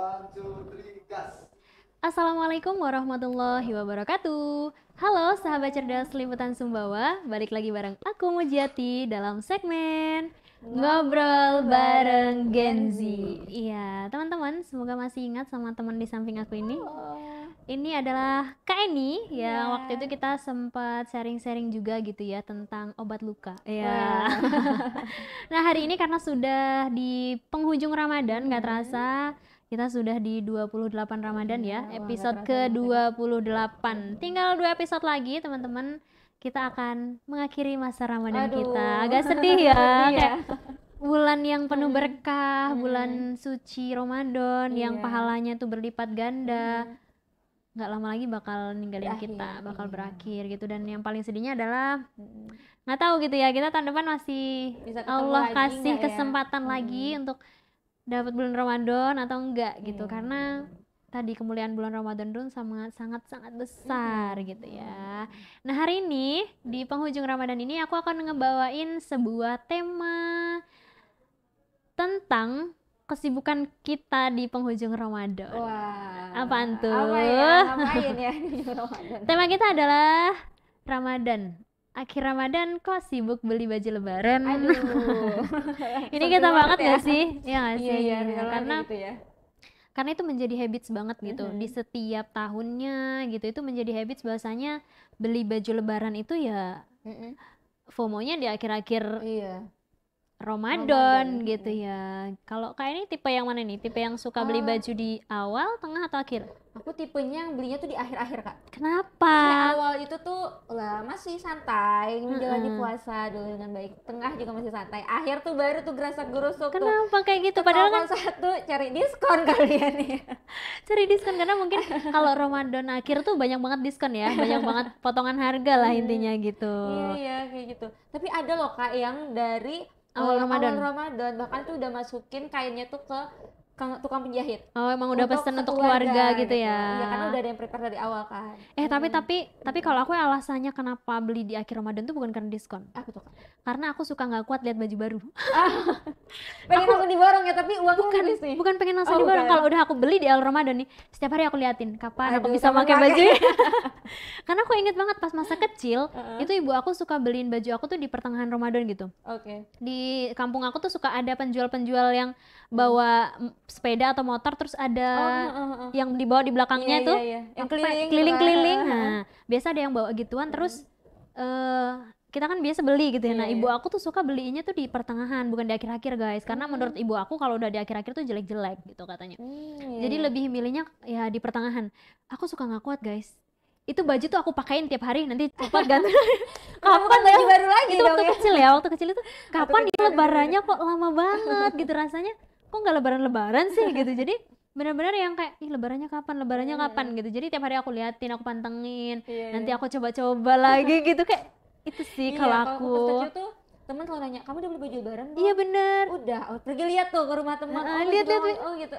One, two, three, gas. Assalamualaikum warahmatullahi wabarakatuh. Halo sahabat cerdas liputan Sumbawa, balik lagi bareng aku Mujiati dalam segmen Ngobrol bareng Gen Z. Iya, teman-teman, semoga masih ingat sama teman di samping aku ini. Ini adalah Kak Eni yang waktu itu kita sempat sharing-sharing juga gitu ya tentang obat luka. Iya. Nah, hari ini karena sudah di penghujung Ramadan, nggak terasa kita sudah di 28 Ramadan ya, episode ke-28. Tinggal 2 episode lagi, teman-teman. Kita akan mengakhiri masa Ramadan kita. Agak sedih ya, kayak bulan yang penuh berkah, bulan suci Ramadan yang pahalanya tuh berlipat ganda. Nggak lama lagi bakal ninggalin kita, bakal berakhir gitu. Dan yang paling sedihnya adalah nggak tahu gitu ya, kita tahun depan masih Bisa ketemu Allah lagi kasih nggak ya? kesempatan lagi untuk dapat bulan Ramadan atau enggak gitu, karena tadi kemuliaan bulan Ramadan itu sangat besar gitu ya. Nah, hari ini di penghujung Ramadan ini aku akan ngebawain sebuah tema tentang kesibukan kita di penghujung Ramadan. Wah, Apaan tuh? apa ya? Ngapain ya di Ramadan? Tema kita adalah Ramadan. Akhir Ramadan kok sibuk beli baju lebaran? Aduh. Ini Sebel kita banget ya. gak sih? Ya gak sih? Iya, Karena itu menjadi habits banget gitu. Di setiap tahunnya gitu, itu menjadi habits bahwasanya beli baju lebaran itu ya FOMO-nya di akhir-akhir Iya. Ramadan gitu ya. Kalau kayak ini tipe yang mana nih? Tipe yang suka beli baju di awal, tengah, atau akhir? Aku tipenya yang belinya tuh di akhir-akhir, Kak. Kenapa? Kayak awal itu tuh lah masih santai menjalani puasa dulu dengan baik. Tengah juga masih santai. Akhir tuh baru tuh gerasak gerusuk tuh. Kenapa kayak gitu? Ke Padahal toko kan satu cari diskon kalian ya. cari diskon, karena mungkin kalau Ramadan akhir tuh banyak banget diskon ya, banyak banget potongan harga lah intinya gitu. Iya kayak gitu. Tapi ada loh Kak yang dari Awal Ramadan. bahkan tuh udah masukin kainnya tuh ke tukang penjahit. Oh, emang udah pesen untuk sekeluarga keluarga gitu ya. Iya, karena udah ada yang prepare dari awal kan. Tapi kalau aku alasannya kenapa beli di akhir Ramadan tuh bukan karena diskon. Apa tuh Kak? Karena aku suka nggak kuat lihat baju baru. Pengen langsung diborong ya, tapi uangnya habis nih. Bukan pengen langsung Oh, diborong. bukan. Kalau udah aku beli di awal Ramadan nih, setiap hari aku liatin kapan aku Aduh, bisa kapan pakai pakai. baju. Karena aku inget banget pas masa kecil, itu ibu aku suka beliin baju aku tuh di pertengahan Ramadan gitu. Oke. Di kampung aku tuh suka ada penjual-penjual yang bawa sepeda atau motor, terus ada yang dibawa di belakangnya Iya, tuh iya. Yang apa, keliling gitu keliling-keliling. kan. Nah, biasa ada yang bawa gituan, terus kita kan biasa beli gitu ya. Nah, ibu aku tuh suka beliinnya tuh di pertengahan, bukan di akhir-akhir guys, karena menurut ibu aku kalau udah di akhir-akhir tuh jelek-jelek gitu katanya. Jadi lebih milihnya ya di pertengahan. Aku suka nggak kuat guys, itu baju tuh aku pakein tiap hari, nanti cepat ganti. Kapan baju baru lagi Itu dong waktu ya? kecil ya, waktu kecil itu kapan ya lebarannya kok lama banget gitu rasanya, kok nggak lebaran sih gitu. Jadi benar-benar yang kayak ih lebarannya kapan gitu. Jadi tiap hari aku liatin, aku pantengin, nanti aku coba-coba lagi gitu, kayak itu sih kalau aku. Pas kecil tuh temen selalu nanya, kamu udah beli baju lebaran belum? Iya bener. Udah, pergi lihat tuh ke rumah teman. lihat. Oh gitu.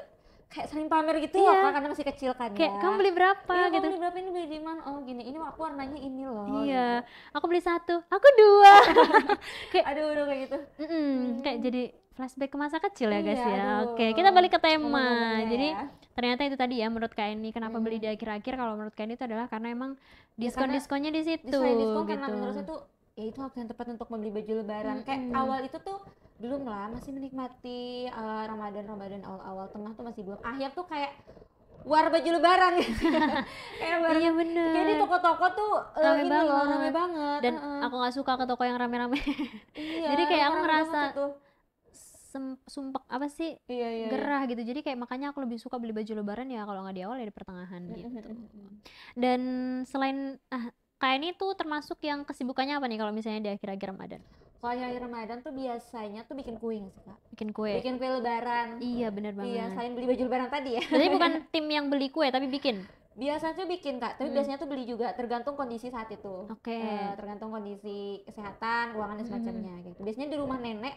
Kayak saling pamer gitu loh Kak, karena masih kecil kan Kayak ya. kamu beli berapa Iya, gitu. kamu beli berapa, ini beli di mana? Oh gini, ini aku warnanya ini loh. Iya, aku beli 1, aku 2. Kayak aduh kayak gitu. Kayak jadi flashback ke masa kecil ya guys Iya, ya. aduh. Oke, kita balik ke tema. Momen-momennya Jadi ya. ternyata itu tadi ya menurut Kak Eni, kenapa beli di akhir-akhir? Kalau menurut Kak Eni itu adalah karena emang diskon-diskonnya di situ Selain diskon gitu. karena menurut saya tuh ya itu waktu yang tepat untuk membeli baju lebaran. Kayak awal itu tuh belum lah, masih menikmati Ramadan awal-awal, tengah tuh masih belum. Akhir tuh kayak war baju lebaran gitu. Kayak bareng, Iya bener. kayak di toko-toko tuh Rame ini banget. loh, rame banget. Dan aku nggak suka ke toko yang rame-rame. Iya, Jadi kayak aku rame ngerasa banget tuh. sumpek apa sih, Iya. gerah gitu. Jadi kayak makanya aku lebih suka beli baju lebaran ya kalau nggak di awal ya di pertengahan gitu. Dan selain Kak Eni tuh termasuk yang kesibukannya apa nih kalau misalnya di akhir-akhir Ramadan? Kalau akhir Ramadan tuh biasanya tuh bikin kue nggak sih Kak? Bikin kue. Bikin kue lebaran. Iya bener banget. Iya, selain beli baju lebaran tadi ya. Berarti bukan tim yang beli kue tapi bikin. Biasanya bikin Kak, tapi biasanya tuh beli juga, tergantung kondisi saat itu. Oke. Tergantung kondisi kesehatan, keuangan dan semacamnya gitu. Biasanya di rumah nenek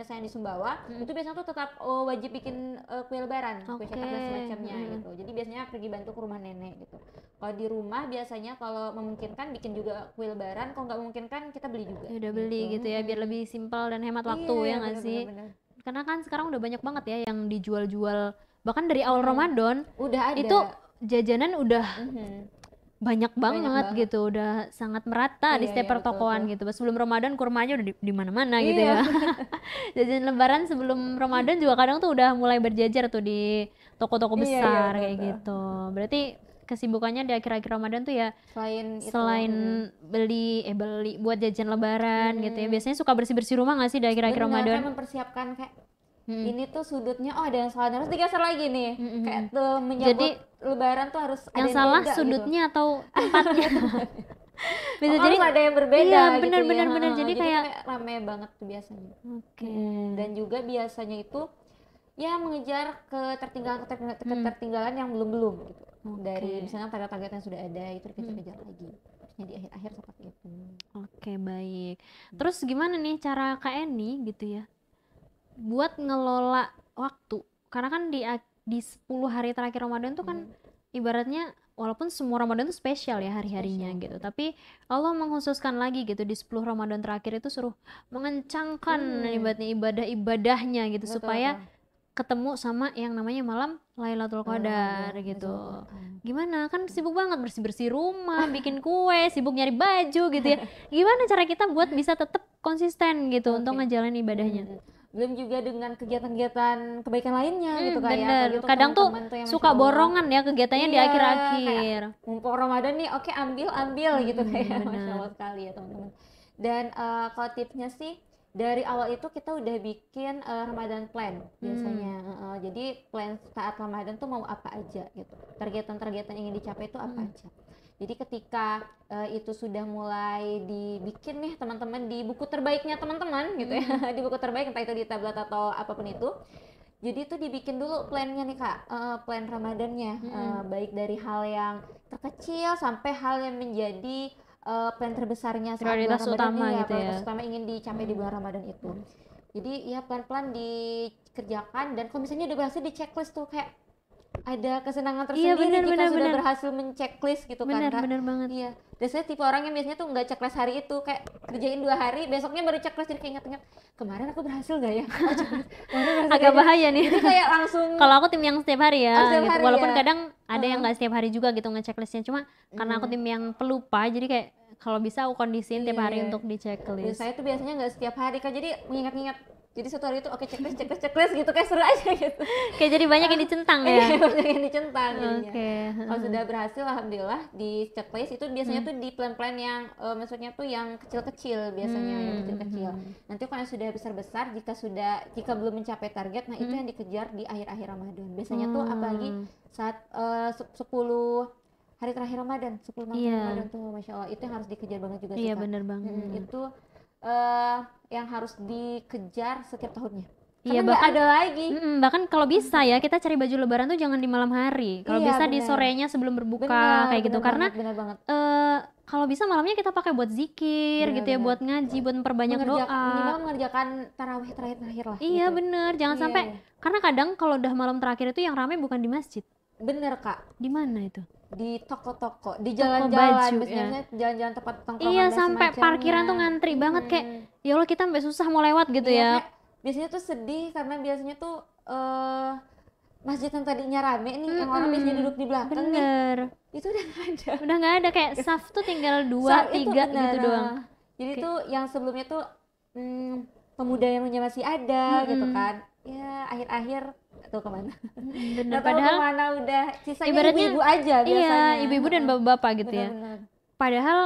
saya yang di Sumbawa, itu biasanya tuh tetap wajib bikin kue lebaran, kue cetak dan semacamnya gitu. Jadi biasanya pergi bantu ke rumah nenek gitu. Kalau di rumah biasanya kalau memungkinkan bikin juga kue lebaran, kalau nggak memungkinkan kita beli juga. Ya udah beli gitu ya biar lebih simpel dan hemat waktu ya nggak sih? Bener. Karena kan sekarang udah banyak banget ya yang dijual-jual bahkan dari awal Ramadan Udah ada. itu jajanan udah Mhm. banyak banget banget. gitu, udah sangat merata di Iya, setiap iya, pertokoan betul. gitu. Sebelum Ramadan kurma aja udah di mana-mana gitu Iya. ya. Jajan lebaran sebelum Ramadan juga kadang tuh udah mulai berjejer tuh di toko-toko Iya, iya, besar betul, kayak betul. gitu. Berarti kesibukannya di akhir-akhir Ramadan tuh ya Selain itu, selain beli buat jajan lebaran gitu ya. Biasanya suka bersih-bersih rumah nggak sih di akhir-akhir benar, Ramadan? kayak mempersiapkan kayak Mm-mm. ini tuh sudutnya, oh ada yang salah, harus digeser lagi nih. Mm-mm. Kayak tuh Jadi menyambut lebaran tuh harus ada yang yang salah beda gitu. sudutnya atau tempatnya? Bisa Harus jadi ada yang berbeda iya gitu benar ya. benar benar. Heeh. Jadi Jadi tuh kayak kayak rame banget tuh biasanya. oke. Dan juga biasanya itu ya mengejar ketertinggalan yang belum gitu. Dari misalnya target-target yang sudah ada itu dikejar-kejar lagi. Terusnya di akhir-akhir seperti itu. Oke, baik. Terus gimana nih cara Kak Eni gitu ya buat ngelola waktu? Karena kan di 10 hari terakhir Ramadan tuh kan ibaratnya walaupun semua Ramadan tuh spesial ya hari-harinya gitu, tapi Allah mengkhususkan lagi gitu di 10 Ramadan terakhir itu suruh mengencangkan ibadah-ibadahnya gitu Betul, supaya betul. ketemu sama yang namanya malam Lailatul Qadar gitu. Gimana? Kan sibuk banget bersih-bersih rumah, bikin kue, sibuk nyari baju gitu ya. Gimana cara kita buat bisa tetap konsisten gitu untuk ngejalanin ibadahnya? Belum juga dengan kegiatan-kegiatan kebaikan lainnya gitu kayak Bener. apalagi untuk Kadang tuh teman-teman tuh yang suka Masya Allah, borongan ya kegiatannya di iya, akhir-akhir. kayak mumpung Ramadan nih, oke ambil gitu kayak Masya Allah sekali ya teman-teman. Dan kalau tipsnya sih dari awal itu kita udah bikin Ramadan plan biasanya. Jadi plan saat Ramadan tuh mau apa aja gitu. Targetan-targetan yang ingin dicapai itu apa aja. Jadi ketika itu sudah mulai dibikin nih teman-teman di buku terbaiknya teman-teman gitu ya, di buku terbaik entah itu di tablet atau apapun itu. Jadi itu dibikin dulu plannya nih Kak, plan Ramadannya, baik dari hal yang terkecil sampai hal yang menjadi plan terbesarnya saat bulan Prioritas Ramadan utama ini ya, gitu prioritas ya. utama ingin dicapai di bulan Ramadan itu. Jadi ya pelan-pelan dikerjakan, dan kalau misalnya udah berhasil di checklist tuh kayak ada kesenangan Iya tersendiri benar jika sudah benar. berhasil men-checklist gitu kan Kak. Benar banget. Iya. Dan saya tipe orang yang biasanya tuh nggak checklist hari itu, kayak kerjain 2 hari, besoknya baru checklist, jadi kayak ingat-ingat kemarin aku berhasil nggak ya? Oh, checklist. Kemarin berhasil Agak nggak ya? bahaya nih. Jadi kayak langsung Kalau aku tim yang setiap hari ya, Oh, setiap gitu. hari Walaupun ya. kadang ada yang nggak setiap hari juga gitu ngechecklistnya. Cuma karena aku tim yang pelupa, jadi kayak kalau bisa aku kondisiin tiap hari untuk di Dan checklist. saya tuh biasanya nggak setiap hari Kak, jadi mengingat-ingat. Jadi satu hari itu oke checklist gitu, kayak seru aja gitu. Kayak jadi banyak yang dicentang ya. Iya, banyak yang dicentang jadinya. Oke. Kalau sudah berhasil alhamdulillah di checklist itu biasanya tuh di plan-plan yang maksudnya tuh yang kecil-kecil biasanya, yang kecil-kecil. Nanti kalau yang sudah besar-besar, jika belum mencapai target, nah itu yang dikejar di akhir-akhir Ramadan. Biasanya tuh apalagi saat 10 hari terakhir Ramadan, 10 malam Ramadan tuh Masya Allah, itu yang harus dikejar banget juga sih Iya Kak. bener banget. Itu yang harus dikejar setiap tahunnya. Iya, Karena nggak ada lagi. bahkan kalau bisa ya kita cari baju lebaran tuh jangan di malam hari. Kalau Iya, bisa di bener. sorenya sebelum berbuka Benar, kayak gitu. benar Karena banget, benar banget. kalau bisa malamnya kita pakai buat zikir Benar, gitu ya, benar. buat ngaji, buat memperbanyak doa. Minimal mengerjakan tarawih terakhir lah. Iya gitu. bener, jangan Iya, sampai iya. karena kadang kalau udah malam terakhir itu yang ramai bukan di masjid. Bener Kak, Di mana itu? di toko-toko, di Toko jalan-jalan, baju, biasanya jalan-jalan tempat tongkrongan Iya, dan sampai semacamnya. parkiran tuh ngantri banget kayak ya Allah kita sampai susah mau lewat gitu Iya, ya. kayak biasanya tuh sedih karena biasanya tuh masjid yang tadinya rame nih, yang orang biasanya duduk di belakang nih, Bener. itu udah nggak ada. Udah nggak ada kayak saf tuh tinggal 2, Saat itu 3 benar, gitu doang. Jadi tuh yang sebelumnya tuh pemuda yang masih ada gitu kan, ya akhir-akhir tuh kemana? Bener. Nggak tahu Padahal kemana udah, sisanya ibaratnya ibu-ibu aja biasanya. iya, ibu-ibu dan bapak-bapak gitu ya. Benar-benar. Padahal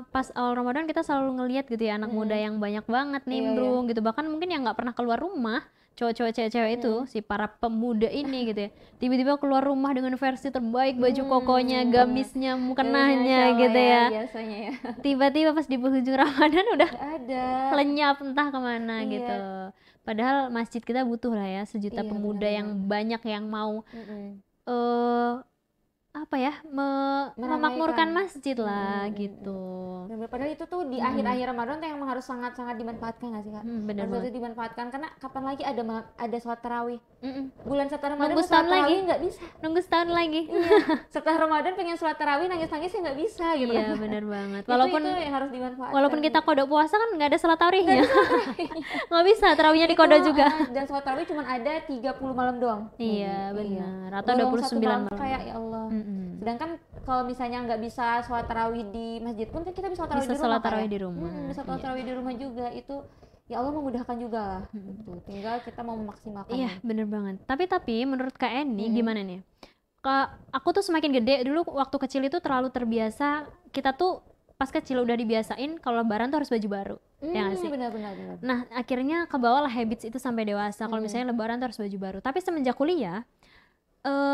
pas awal Ramadan kita selalu ngelihat gitu ya anak muda yang banyak banget nimbrung gitu, bahkan mungkin yang nggak pernah keluar rumah, cowok-cowok cewek-cewek itu si para pemuda ini gitu ya, tiba-tiba keluar rumah dengan versi terbaik, baju kokonya, gamisnya, mukenahnya Masya gitu Allah ya. biasanya ya. Tiba-tiba pas di penghujung Ramadan udah Nggak ada. lenyap entah kemana Iya. gitu. Padahal masjid kita butuh lah ya sejuta Iya, pemuda yang banyak yang mau Mm-mm. eh apa ya, memakmurkan masjid lah gitu. Bener, padahal itu tuh di akhir-akhir Ramadan tuh yang harus sangat-sangat dimanfaatkan nggak sih Kak? Bener Harus banget. dimanfaatkan karena kapan lagi ada sholat tarawih? Bulan setelah Ramadan Nunggu tuh sholat setahun lagi. tarawih nggak bisa. Nunggu setahun lagi. Iya, setelah Ramadan pengen sholat tarawih nangis-nangis ya nggak bisa gitu Iya kan. bener banget. Itu yang harus dimanfaatkan. Walaupun kita kodok puasa kan nggak ada sholat tarawihnya. Nggak bisa tarawihnya di kodok juga. Dan sholat tarawih cuma ada 30 malam doang. Iya benar. Atau Bolong 29 satu malam malam. kayak ya Allah. Sedangkan kalau misalnya nggak bisa sholat tarawih di masjid pun kan kita bisa sholat tarawih Bisa di rumah. sholat tarawih di rumah. Bisa sholat tarawih di rumah juga itu ya Allah memudahkan juga lah. Gitu. Tinggal kita mau memaksimalkan. Iya bener banget. Tapi menurut Kak Eni gimana nih? Aku tuh semakin gede dulu waktu kecil itu terlalu terbiasa, kita tuh pas kecil udah dibiasain kalau lebaran tuh harus baju baru. Ya nggak sih? Benar. Nah akhirnya kebawa lah habits itu sampai dewasa. Kalau misalnya lebaran tuh harus baju baru. Tapi semenjak kuliah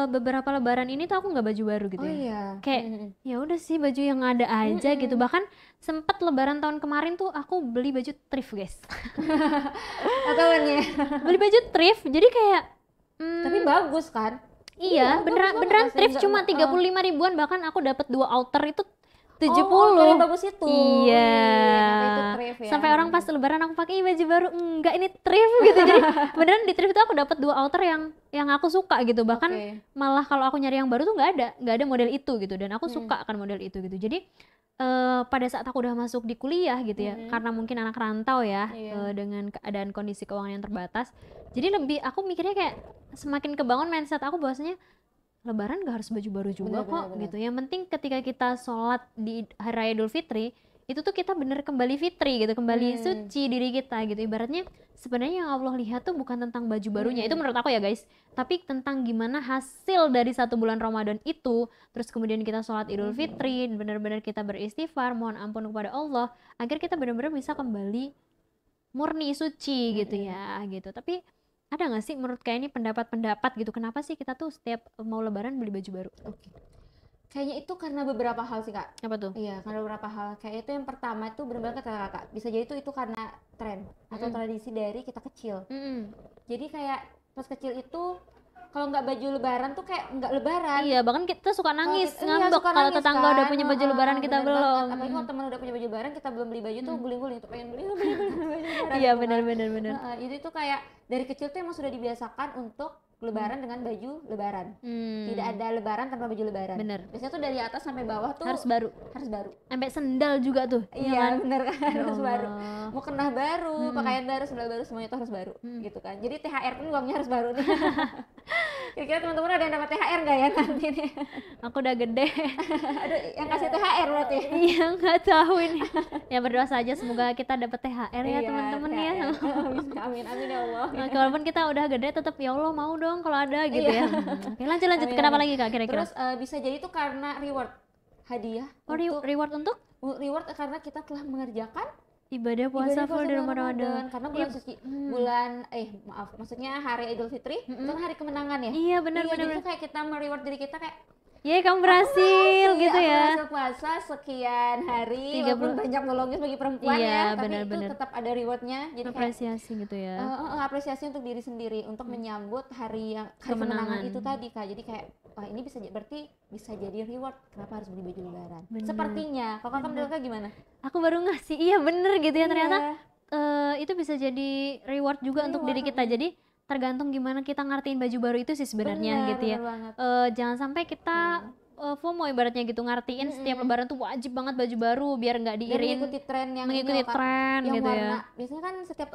beberapa lebaran ini tuh aku nggak baju baru gitu Oh ya. iya. Kayak ya udah sih baju yang ada aja gitu. Bahkan sempet lebaran tahun kemarin tuh aku beli baju thrift guys. Atau ya. Beli baju thrift jadi kayak Tapi bagus kan? iya bagus beneran banget, thrift nggak- cuma nggak- 35 ribuan, bahkan aku dapat 2 outer itu 70. Oh, yang bagus itu. Iya. Kenapa itu thrift ya? Sampai orang pas lebaran aku pakai baju baru, enggak ini thrift gitu. Jadi beneran di thrift itu aku dapat 2 outer yang aku suka gitu. Bahkan Oke. malah kalau aku nyari yang baru tuh nggak ada model itu gitu, dan aku suka kan model itu gitu. Jadi pada saat aku udah masuk di kuliah gitu ya, karena mungkin anak rantau ya, dengan keadaan kondisi keuangan yang terbatas, jadi lebih aku mikirnya kayak semakin kebangun mindset aku bahwasanya lebaran gak harus baju baru juga kok gitu. Yang penting ketika kita sholat di hari raya Idul Fitri itu tuh kita bener kembali fitri gitu, kembali suci diri kita gitu. Ibaratnya sebenarnya yang Allah lihat tuh bukan tentang baju barunya, itu menurut aku ya guys, tapi tentang gimana hasil dari 1 bulan Ramadan itu. Terus kemudian kita sholat Idul Fitri, benar-benar kita beristighfar, mohon ampun kepada Allah, agar kita benar-benar bisa kembali murni suci gitu ya gitu. Tapi ada nggak sih menurut kayak ini pendapat-pendapat gitu, kenapa sih kita tuh setiap mau lebaran beli baju baru? Oke. Kayaknya itu karena beberapa hal sih Kak. Apa tuh? Iya, karena beberapa hal. Kayak itu yang pertama itu benar-benar kata Kakak. Bisa jadi itu karena tren atau tradisi dari kita kecil. Jadi kayak pas kecil itu kalau nggak baju lebaran tuh kayak nggak lebaran. Iya, bahkan kita suka nangis, Iya, ngambek suka kalau nangis tetangga kan. udah punya baju lebaran kita Bener belum. banget. Apalagi kalau teman udah punya baju lebaran kita belum beli baju tuh guling-guling tuh pengen beli baju lebaran. Iya, gitu kan. benar. Jadi itu kayak dari kecil tuh emang sudah dibiasakan untuk lebaran dengan baju lebaran. Tidak ada lebaran tanpa baju lebaran. Bener. Biasanya tuh dari atas sampai bawah tuh Harus baru. harus baru. Sampai sendal juga tuh. Iya, bener kan, Ya harus baru. Allah. Mau kena baru, pakaian baru, sendal baru, semuanya itu harus baru, gitu kan. Jadi THR pun uangnya harus baru nih. Kira-kira teman-teman ada yang dapat THR nggak ya nanti nih? Aku udah gede. Ada yang kasih THR berarti? Iya, nggak tahu ini. Ya berdoa saja semoga kita dapat THR ya Iya, teman-teman ya. THR. Amin, amin ya Allah. Nah, walaupun kita udah gede tetap ya Allah mau dong kalau ada gitu Iya. ya. Oke, lanjut. Amin, Kenapa amin. lagi Kak kira-kira? Terus bisa jadi itu karena reward, hadiah. Oh, reward untuk Reward karena kita telah mengerjakan ibadah puasa ibadah full di bulan Ramadan. karena bulan suci maksudnya hari Idul Fitri itu kan hari kemenangan ya. Iya, benar. Jadi tuh kayak kita mereward diri kita kayak Yeay, kamu berhasil gitu aku ya. berhasil puasa sekian hari 30. walaupun banyak bolongnya bagi perempuan Iya, ya, tapi benar-benar. itu tetap ada rewardnya. Jadi kayak Apresiasi gitu ya. apresiasi untuk diri sendiri untuk menyambut hari kemenangan itu tadi Kak. Jadi kayak wah ini berarti bisa jadi reward, kenapa harus beli baju lebaran. Bener. Sepertinya kalau Kakak menurut Kakak gimana? Aku baru ngasih, iya bener gitu ya ternyata. Iya. Itu bisa jadi reward juga untuk diri kita. Jadi tergantung gimana kita ngertiin baju baru itu sih sebenarnya Bener, gitu ya. bener banget. Jangan sampai kita FOMO ibaratnya gitu, ngertiin setiap lebaran tuh wajib banget baju baru biar nggak Dan diirin mengikuti tren yang mengikuti ini loh, Kak, tren yang gitu warna. ya. Biasanya kan setiap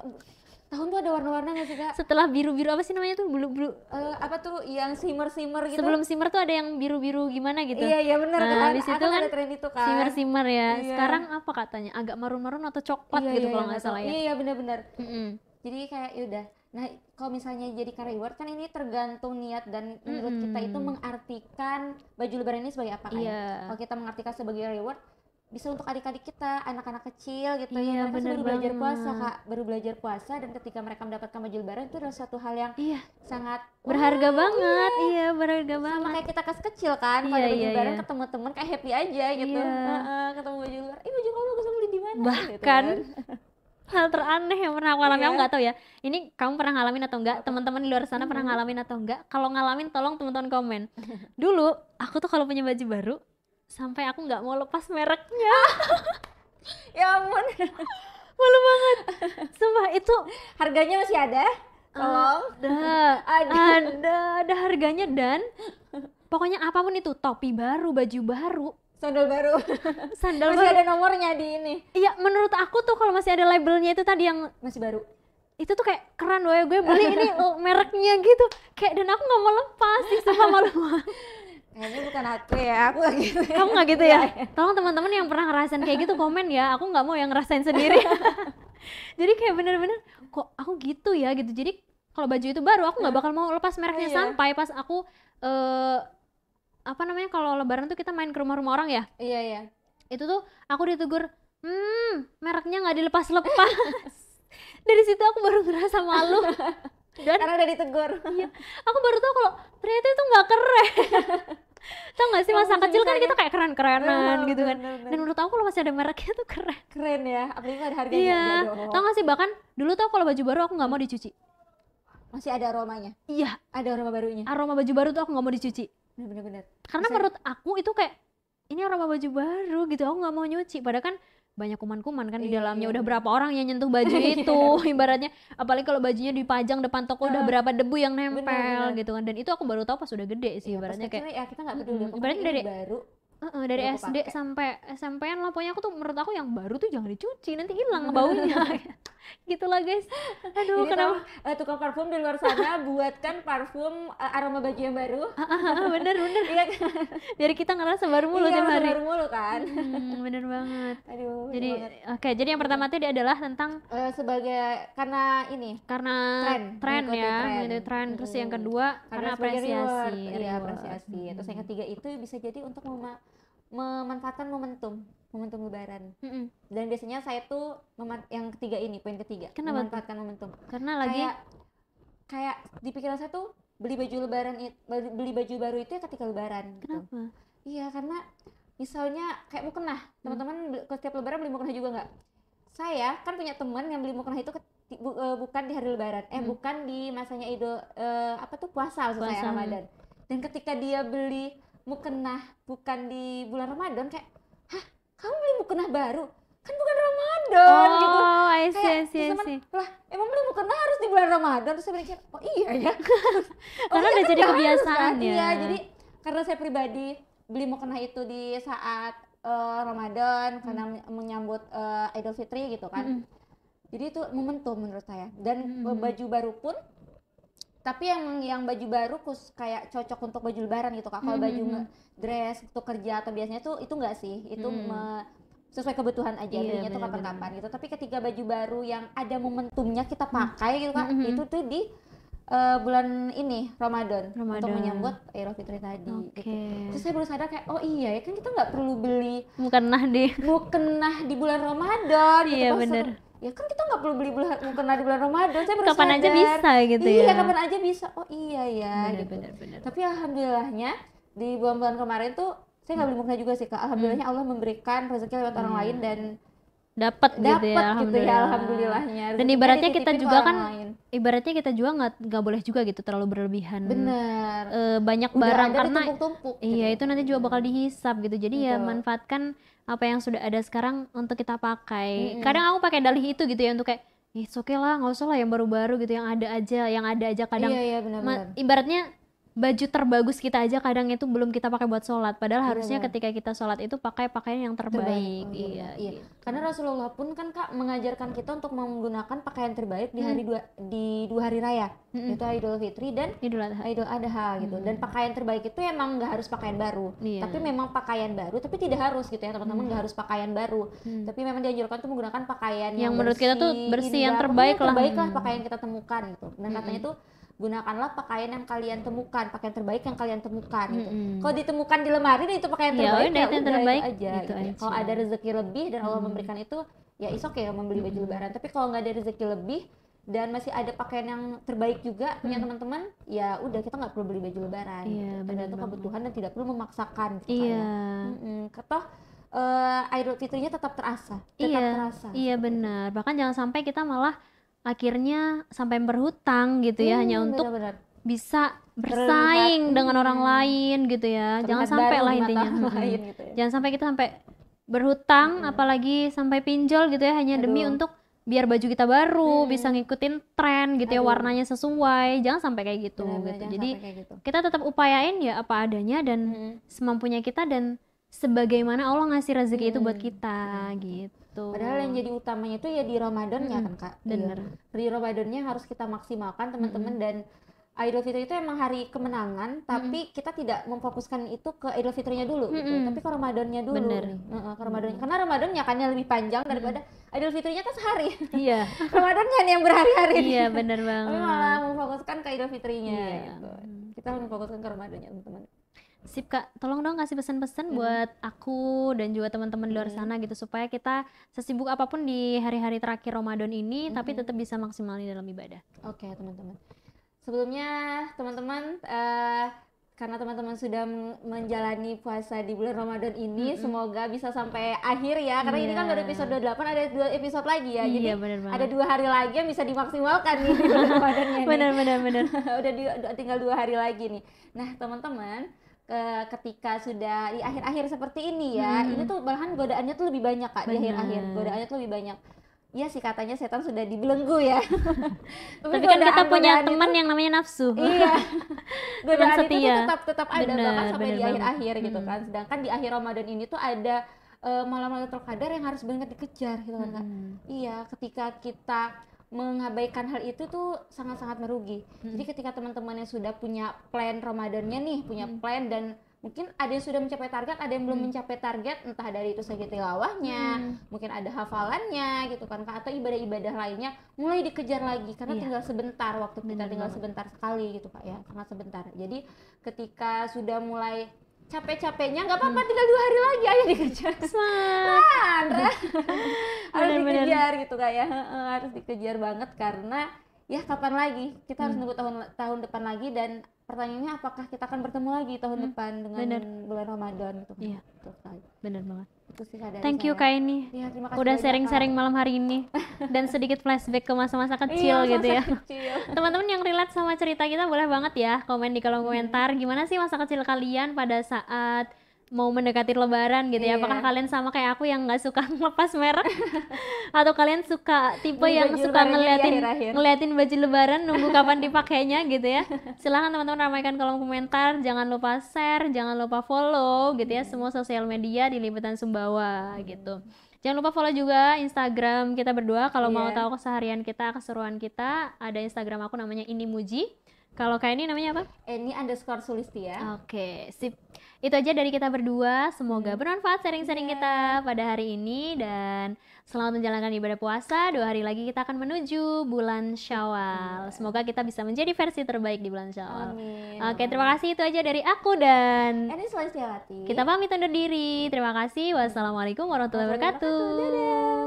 tahun tuh ada warna-warna nggak sih Kak? Setelah biru-biru apa sih namanya tuh, bulu-bulu. Apa tuh yang simmer-simmer gitu? Sebelum simmer tuh ada yang biru-biru gimana gitu. Iya iya benar Nah, kan. habis itu Akan kan ada tren itu kan. Simmer-simmer ya. Iya. Sekarang apa katanya? Agak marun-marun atau coklat gitu kalau nggak salah ya. Iya benar-benar. Mm-mm. Jadi kayak yaudah. Nah kalau misalnya jadi reward kan ini tergantung niat dan menurut kita itu mengartikan baju lebaran ini sebagai apa kan? Iya. Kalau kita mengartikan sebagai reward bisa untuk adik-adik kita, anak-anak kecil gitu Iya, ya. Mereka bener baru belajar banget. puasa Kak, baru belajar puasa dan ketika mereka mendapatkan baju lebaran itu adalah suatu hal yang Iya, sangat berharga banget. Iya, berharga sama banget. kayak kita kas kecil kan, kalau Iya, ada baju iya, lebaran iya. ketemu temen kayak happy aja gitu. Iya. Ketemu baju lebaran, baju kamu bagus, beli di mana? Gitu Bahkan kan. hal teraneh yang pernah aku alami, Iya. aku nggak tahu ya. Ini kamu pernah ngalamin atau enggak? Teman-teman di luar sana pernah ngalamin atau enggak? Kalau ngalamin tolong teman-teman komen. Dulu aku tuh kalau punya baju baru sampai aku nggak mau lepas mereknya. Ya ampun. Malu banget. Sumpah itu Harganya masih ada? Tolong. ada harganya dan pokoknya apapun itu, topi baru, baju baru, Sandal baru. sandal Masih baru. ada nomornya di ini. Iya, menurut aku tuh kalau masih ada labelnya itu tadi yang Masih baru. itu tuh kayak keren, gue beli ini mereknya gitu. Kayak dan aku nggak mau lepas sih, sumpah malu banget. Kayaknya bukan aku ya, aku lagi gitu. Kamu nggak gitu ya? Tolong teman-teman yang pernah ngerasain kayak gitu komen ya. Aku nggak mau yang ngerasain sendiri. Jadi kayak bener-bener kok aku gitu ya gitu. Jadi kalau baju itu baru aku nggak bakal mau lepas mereknya Iya. sampai pas aku apa namanya kalau lebaran tuh kita main ke rumah-rumah orang ya. Iya, iya. Itu tuh aku ditegur, mereknya nggak dilepas-lepas. Dari situ aku baru ngerasa malu. Dan Karena udah ditegur. iya, aku baru tahu kalau ternyata itu nggak keren. Tau gak sih masa kecil kan kita kayak keren-kerenan gitu kan. Bener. Dan menurut aku kalau masih ada mereknya tuh keren. Keren ya, apalagi ada harganya. Iya. Dong. Tau gak sih bahkan dulu tau kalau baju baru aku nggak mau dicuci. Masih ada aromanya. Iya, Ada aroma barunya. aroma baju baru tuh aku nggak mau dicuci. Bener-bener. Karena menurut aku itu kayak ini aroma baju baru gitu, aku nggak mau nyuci. Padahal kan banyak kuman-kuman kan di Iya, dalamnya, iya, udah bener. berapa orang yang nyentuh baju itu ibaratnya, apalagi kalau bajunya dipajang depan toko udah berapa debu yang nempel bener. gitu kan. Dan itu aku baru tahu pas udah gede sih, Iya, pas ibaratnya kecil kayak ya kita nggak peduli. Pokoknya ibaratnya ini dari baru. dari Udah aku SD pakai. sampai SMP-an lah, pokoknya aku tuh menurut aku yang baru tuh jangan dicuci, nanti hilang baunya. Gitulah guys. Aduh, Jadi kenapa? tukang parfum di luar sana buatkan parfum aroma baju yang baru. Bener Iya kan? Biar kita ngerasa baru mulu tiap hari. baru mulu kan. Bener banget. Aduh. Jadi bener banget. oke, jadi yang pertama tadi adalah tentang Sebagai karena ini karena Tren, ya, mengikuti mengikuti tren. Terus yang kedua karena sebagai reward. apresiasi. Iya, Reward. apresiasi. Terus yang ketiga itu bisa jadi untuk memanfaatkan momentum lebaran. Dan biasanya saya tuh yang ketiga ini, poin ketiga, Kenapa tuh? memanfaatkan momentum. Karena lagi Kayak di pikiran saya tuh beli baju baju baru itu ya ketika lebaran gitu. kenapa? Iya, karena misalnya kayak mukena, teman-teman setiap lebaran beli mukena juga nggak? Saya kan punya teman yang beli mukena itu bukan di hari lebaran, bukan di masanya Idul puasa maksud saya, Ramadan. Dan ketika dia beli mukena bukan di bulan Ramadan, kayak, hah, kamu beli mukena baru? Kan bukan Ramadan gitu. Oh, I Kayak see. lah, emang beli mukena harus di bulan Ramadan? Terus saya mikir, oh iya ya. Karena udah kan jadi nggak harus, kebiasaan kan? ya. Iya, jadi karena saya pribadi beli mukena itu di saat Ramadan karena menyambut Idul Fitri gitu kan. Jadi itu momentum menurut saya. Dan baju baru pun, tapi yang baju baru kayak cocok untuk baju lebaran gitu Kak. Kalau baju dress untuk kerja atau biasanya tuh itu enggak sih. Itu sesuai kebutuhan aja, Iya, belinya tuh kapan-kapan gitu. Tapi ketika baju baru yang ada momentumnya kita pakai gitu Kak, itu tuh di bulan ini Ramadan untuk menyambut Idul Fitri tadi gitu. Terus saya baru sadar kayak, oh iya ya kan kita nggak perlu beli mukena di bulan Ramadan gitu. Iya bener. Ya kan kita nggak perlu beli mukena di bulan Ramadan. Saya baru Kapan sadar. aja bisa gitu ya. Iya, kapan aja bisa. Oh iya ya gitu. Bener. Tapi alhamdulillahnya di bulan-bulan kemarin tuh saya nggak beli mukena juga sih Kak. Alhamdulillahnya Allah memberikan rezeki lewat orang lain dan dapat gitu ya, alhamdulillahnya. Dan ibaratnya kita juga kan kita juga nggak boleh juga gitu terlalu berlebihan. Bener. Banyak Udah barang ada karena ditumpuk-tumpuk, iya gitu. Itu nanti juga bakal dihisap gitu. Jadi ya Betul. manfaatkan apa yang sudah ada sekarang untuk kita pakai. Kadang aku pakai dalih itu gitu ya untuk kayak oke lah, nggak usah lah yang baru-baru gitu, yang ada aja kadang. Iya benar-benar. Ibaratnya baju terbagus kita aja kadang itu belum kita pakai buat sholat, padahal harusnya ketika kita sholat itu pakai pakaian yang terbaik. Iya. Gitu. Karena Rasulullah pun kan Kak mengajarkan kita untuk menggunakan pakaian terbaik di hari dua hari raya, yaitu Idul Fitri dan Idul Adha gitu. Dan pakaian terbaik itu emang nggak harus pakaian baru, tapi memang pakaian baru, tapi tidak harus gitu ya teman-teman, nggak harus pakaian baru, tapi memang dianjurkan tuh menggunakan pakaian yang menurut kita tuh bersih, yang terbaik lah pakaian kita temukan gitu. Dan katanya tuh gunakanlah pakaian yang kalian temukan, pakaian terbaik yang kalian temukan gitu. Kalau ditemukan di lemari itu pakaian terbaik udah, itu yang terbaik itu aja gitu. Kalau ada rezeki lebih dan Allah memberikan itu ya oke membeli baju lebaran. Tapi kalau nggak ada rezeki lebih dan masih ada pakaian yang terbaik juga punya teman-teman, ya udah kita nggak perlu beli baju lebaran. Iya, gitu. Karena itu kebutuhan dan tidak perlu memaksakan gitu. Iya. Toh Idul Fitrinya tetap terasa, Iya benar. Bahkan jangan sampai kita malah akhirnya sampai berhutang gitu ya, hanya untuk benar-benar bisa bersaing dengan orang lain gitu ya. Jangan terlihat sampai baru lah di mata intinya. orang lain gitu ya. Jangan sampai kita sampai berhutang, apalagi sampai pinjol gitu ya, hanya demi untuk biar baju kita baru, bisa ngikutin tren gitu ya, warnanya sesuai. Jangan sampai kayak gitu Benar-benar, gitu. jangan Jadi sampai kayak gitu. kita tetap upayain ya apa adanya dan semampunya kita dan sebagaimana Allah ngasih rezeki itu buat kita gitu. Padahal yang jadi utamanya itu ya di Ramadannya kan Kak. Bener. Di Ramadannya harus kita maksimalkan teman-teman, dan Idul Fitri itu emang hari kemenangan, tapi kita tidak memfokuskan itu ke Idul Fitrinya dulu gitu, tapi ke Ramadannya dulu nih. Ke Ramadannya, karena Ramadannya kan yang lebih panjang daripada Idul Fitrinya kan sehari. Iya. Ramadannya nih yang berhari-hari. Iya bener Tapi banget. malah memfokuskan ke Idul Fitrinya Iya. gitu. Kita harus memfokuskan ke Ramadannya teman-teman. Sip Kak, tolong dong kasih pesan-pesan buat aku dan juga teman-teman di luar sana gitu, supaya kita sesibuk apapun di hari-hari terakhir Ramadan ini tapi tetap bisa maksimal di dalam ibadah. Oke teman-teman. Sebelumnya teman-teman, karena teman-teman sudah menjalani puasa di bulan Ramadan ini, semoga bisa sampai akhir ya, karena ini kan baru episode 28, ada 2 episode lagi ya. Jadi bener banget. ada 2 hari lagi yang bisa dimaksimalkan nih di bulan Ramadannya nih. Bener. Udah tinggal 2 hari lagi nih. Nah teman-teman, ketika sudah di akhir-akhir seperti ini ya, ini tuh malahan godaannya tuh lebih banyak Kak. Di akhir-akhir godaannya tuh lebih banyak. Iya sih, katanya setan sudah dibelenggu ya. Tapi kan kita punya teman yang namanya nafsu. Iya. Godaan itu setia. tuh tetap ada bahkan sampai bener di banget. akhir-akhir gitu kan. Sedangkan di akhir Ramadan ini tuh ada malam Lailatul Qadar yang harus banget dikejar gitu kan Kak. Iya, ketika kita mengabaikan hal itu tuh sangat-sangat merugi. Jadi ketika teman-teman yang sudah punya plan Ramadannya nih, punya plan, dan mungkin ada yang sudah mencapai target, ada yang belum mencapai target, entah dari itu segi tilawahnya, mungkin ada hafalannya gitu kan Kak, atau ibadah-ibadah lainnya, mulai dikejar lagi karena tinggal sebentar, waktu kita tinggal sebentar sekali gitu Kak ya, sangat sebentar. Jadi ketika sudah mulai capek-capeknya, nggak apa-apa, tinggal 2 hari lagi, ayo dikejar. Harus dikejar gitu Kak ya, harus dikejar banget, karena ya kapan lagi, kita harus nunggu tahun depan lagi, dan pertanyaannya apakah kita akan bertemu lagi tahun depan dengan bulan Ramadan gitu. Iya. Bener banget. Itu sih dari Thank you saya. Kak ini. Ya, terima kasih Udah banyak, sharing-sharing Kak. malam hari ini dan sedikit flashback ke masa-masa kecil Iya, gitu ya. masa kecil. Teman-teman yang relate sama cerita kita boleh banget ya komen di kolom komentar gimana sih masa kecil kalian pada saat mau mendekati lebaran gitu ya. Iya. Apakah kalian sama kayak aku yang nggak suka ngelepas merek atau kalian suka tipe Beli yang baju suka lebarannya di akhir-akhir. ngeliatin baju lebaran nunggu kapan dipakainya gitu ya. Silahkan teman-teman ramaikan kolom komentar, jangan lupa share, jangan lupa follow gitu ya semua sosial media di Liputan Sumbawa gitu. Jangan lupa follow juga Instagram kita berdua kalau mau Iya. tahu keseharian kita, keseruan kita. Ada Instagram aku namanya Ini Muji. Kalau Kak ini namanya apa? Ini_Sulistia. Oke, sip. Itu aja dari kita berdua. Semoga bermanfaat sharing-sharing kita pada hari ini, dan selamat menjalankan ibadah puasa. 2 hari lagi kita akan menuju bulan Syawal. Semoga kita bisa menjadi versi terbaik di bulan Syawal. Amin. Oke, terima kasih, itu aja dari aku dan Ini Sulistiawati. kita pamit undur diri. Terima kasih. Wassalamualaikum warahmatullahi wabarakatuh. Dadah.